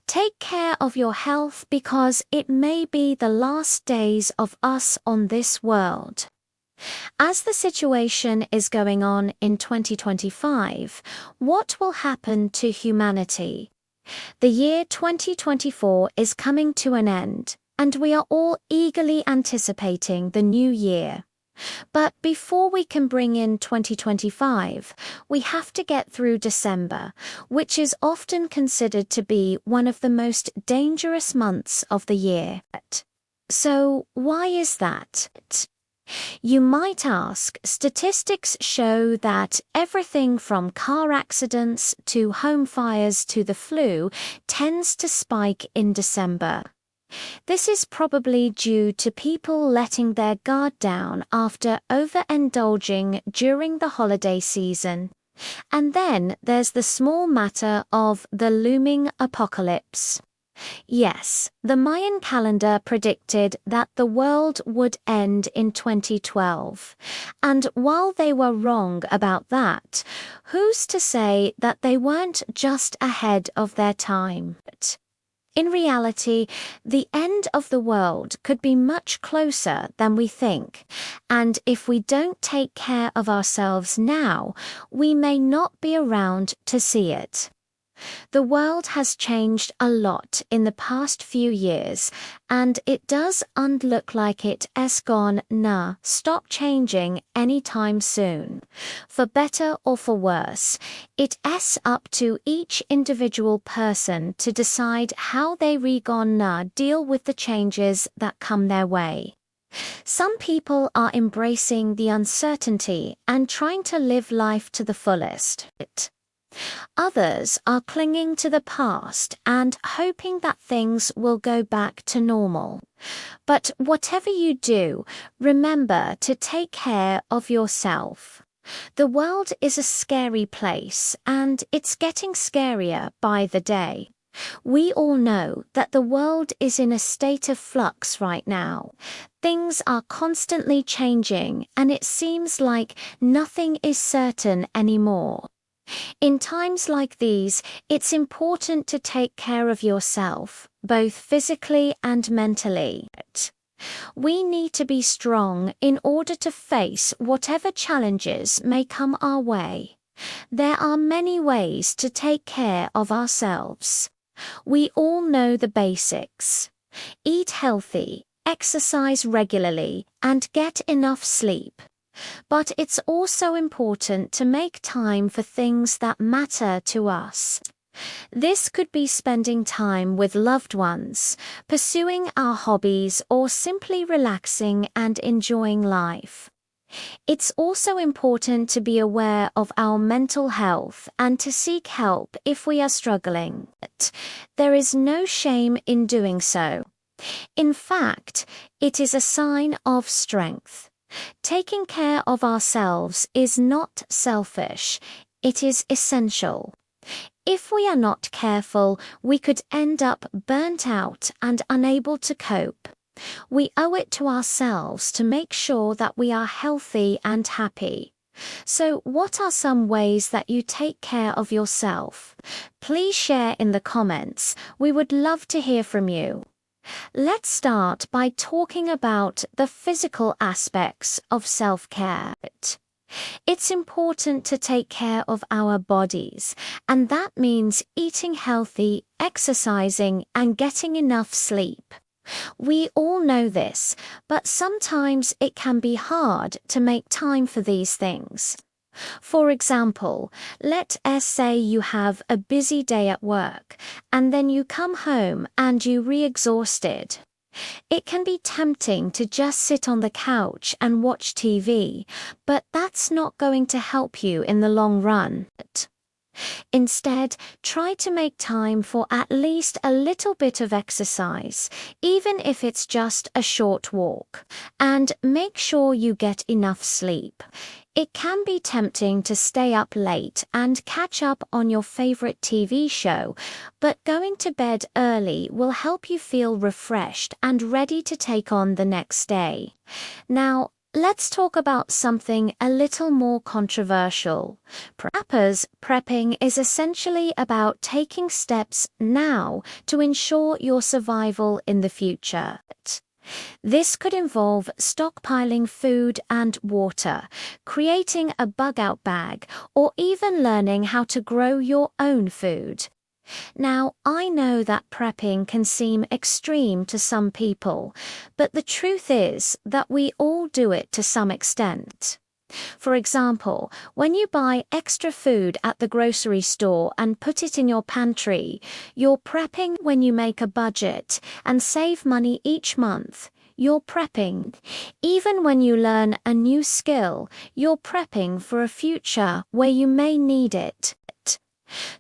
Take care of your health because it may be the last days of us on this world. As the situation is going on in 2025, what will happen to humanity? The year 2024 is coming to an end, and we are all eagerly anticipating the new year. But before we can bring in 2025, we have to get through December, which is often considered to be one of the most dangerous months of the year. So, why is that? You might ask, statistics show that everything from car accidents to home fires to the flu tends to spike in December. This is probably due to people letting their guard down after overindulging during the holiday season. And then there's the small matter of the looming apocalypse. Yes, the Mayan calendar predicted that the world would end in 2012. And while they were wrong about that, who's to say that they weren't just ahead of their time? In reality, the end of the world could be much closer than we think, and if we don't take care of ourselves now, we may not be around to see it. The world has changed a lot in the past few years, and it doesn't look like it's gonna stop changing anytime soon. For better or for worse, it's up to each individual person to decide how they gonna deal with the changes that come their way. Some people are embracing the uncertainty and trying to live life to the fullest. Others are clinging to the past and hoping that things will go back to normal. But whatever you do, remember to take care of yourself. The world is a scary place, and it's getting scarier by the day. We all know that the world is in a state of flux right now. Things are constantly changing, and it seems like nothing is certain anymore. In times like these, it's important to take care of yourself, both physically and mentally. We need to be strong in order to face whatever challenges may come our way. There are many ways to take care of ourselves. We all know the basics. Eat healthy, exercise regularly, and get enough sleep. But it's also important to make time for things that matter to us. This could be spending time with loved ones, pursuing our hobbies, or simply relaxing and enjoying life. It's also important to be aware of our mental health and to seek help if we are struggling. There is no shame in doing so. In fact, it is a sign of strength. Taking care of ourselves is not selfish, it is essential. If we are not careful, we could end up burnt out and unable to cope. We owe it to ourselves to make sure that we are healthy and happy. So, what are some ways that you take care of yourself? Please share in the comments. We would love to hear from you. Let's start by talking about the physical aspects of self-care. It's important to take care of our bodies, and that means eating healthy, exercising, and getting enough sleep. We all know this, but sometimes it can be hard to make time for these things. For example, let's say you have a busy day at work, and then you come home and you're re-exhausted. It can be tempting to just sit on the couch and watch TV, but that's not going to help you in the long run. Instead, try to make time for at least a little bit of exercise, even if it's just a short walk, and make sure you get enough sleep. It can be tempting to stay up late and catch up on your favorite TV show, but going to bed early will help you feel refreshed and ready to take on the next day. Now, Let's talk about something a little more controversial. Prepping is essentially about taking steps now to ensure your survival in the future. This could involve stockpiling food and water, creating a bug-out bag, or even learning how to grow your own food. Now, I know that prepping can seem extreme to some people, but the truth is that we all do it to some extent. For example, when you buy extra food at the grocery store and put it in your pantry, you're prepping. When you make a budget and save money each month, you're prepping. Even when you learn a new skill, you're prepping for a future where you may need it.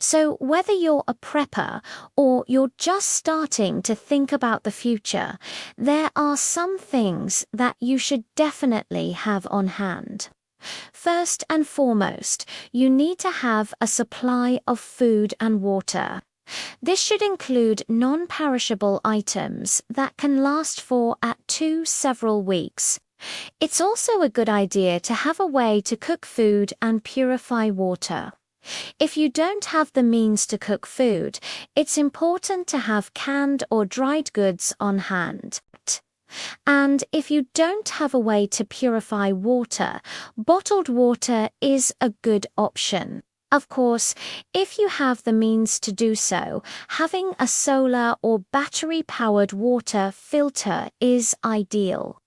So whether you're a prepper or you're just starting to think about the future, there are some things that you should definitely have on hand. First and foremost, you need to have a supply of food and water. This should include non-perishable items that can last for several weeks. It's also a good idea to have a way to cook food and purify water. If you don't have the means to cook food, it's important to have canned or dried goods on hand. And if you don't have a way to purify water, bottled water is a good option. Of course, if you have the means to do so, having a solar or battery-powered water filter is ideal.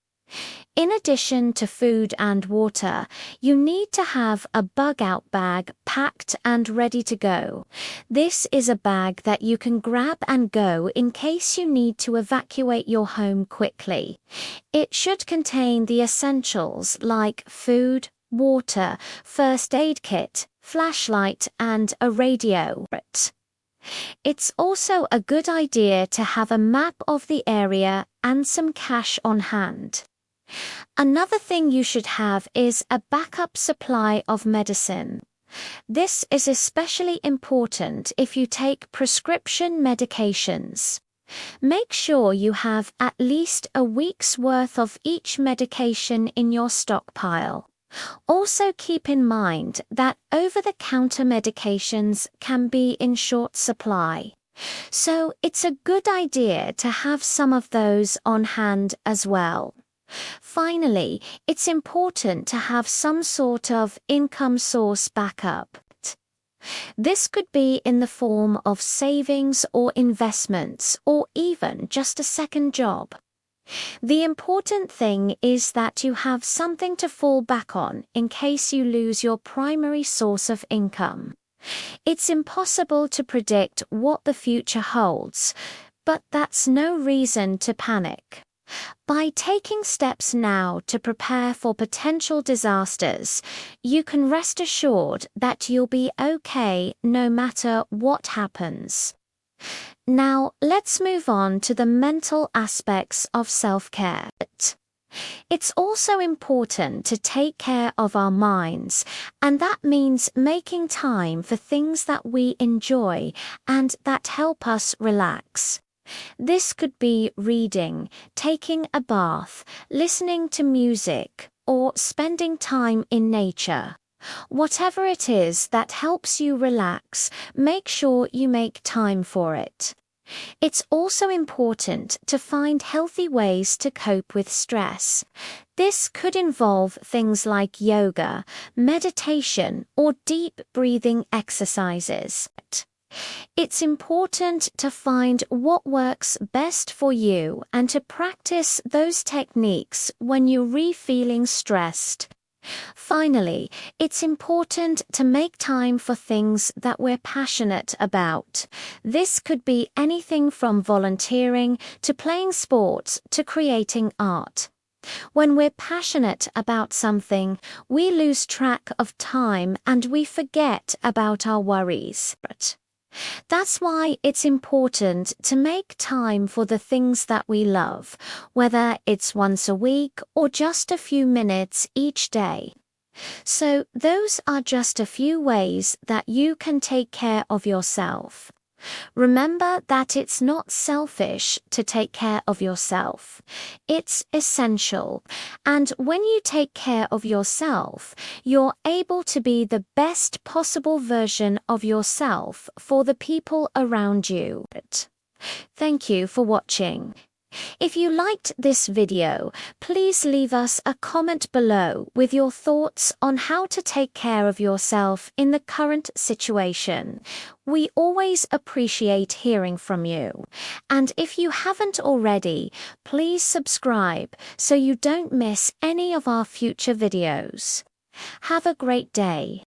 In addition to food and water, you need to have a bug-out bag packed and ready to go. This is a bag that you can grab and go in case you need to evacuate your home quickly. It should contain the essentials like food, water, first aid kit, flashlight, and a radio. It's also a good idea to have a map of the area and some cash on hand. Another thing you should have is a backup supply of medicine. This is especially important if you take prescription medications. Make sure you have at least a week's worth of each medication in your stockpile. Also keep in mind that over-the-counter medications can be in short supply. So it's a good idea to have some of those on hand as well. Finally, it's important to have some sort of income source backup. This could be in the form of savings or investments, or even just a second job. The important thing is that you have something to fall back on in case you lose your primary source of income. It's impossible to predict what the future holds, but that's no reason to panic. By taking steps now to prepare for potential disasters, you can rest assured that you'll be okay no matter what happens. Now, let's move on to the mental aspects of self-care. It's also important to take care of our minds, and that means making time for things that we enjoy and that help us relax. This could be reading, taking a bath, listening to music, or spending time in nature. Whatever it is that helps you relax, make sure you make time for it. It's also important to find healthy ways to cope with stress. This could involve things like yoga, meditation, or deep breathing exercises. It's important to find what works best for you and to practice those techniques when you're feeling stressed. Finally, it's important to make time for things that we're passionate about. This could be anything from volunteering to playing sports to creating art. When we're passionate about something, we lose track of time and we forget about our worries. That's why it's important to make time for the things that we love, whether it's once a week or just a few minutes each day. So those are just a few ways that you can take care of yourself. Remember that it's not selfish to take care of yourself. It's essential. And when you take care of yourself, you're able to be the best possible version of yourself for the people around you. Thank you for watching. If you liked this video, please leave us a comment below with your thoughts on how to take care of yourself in the current situation. We always appreciate hearing from you. And if you haven't already, please subscribe so you don't miss any of our future videos. Have a great day.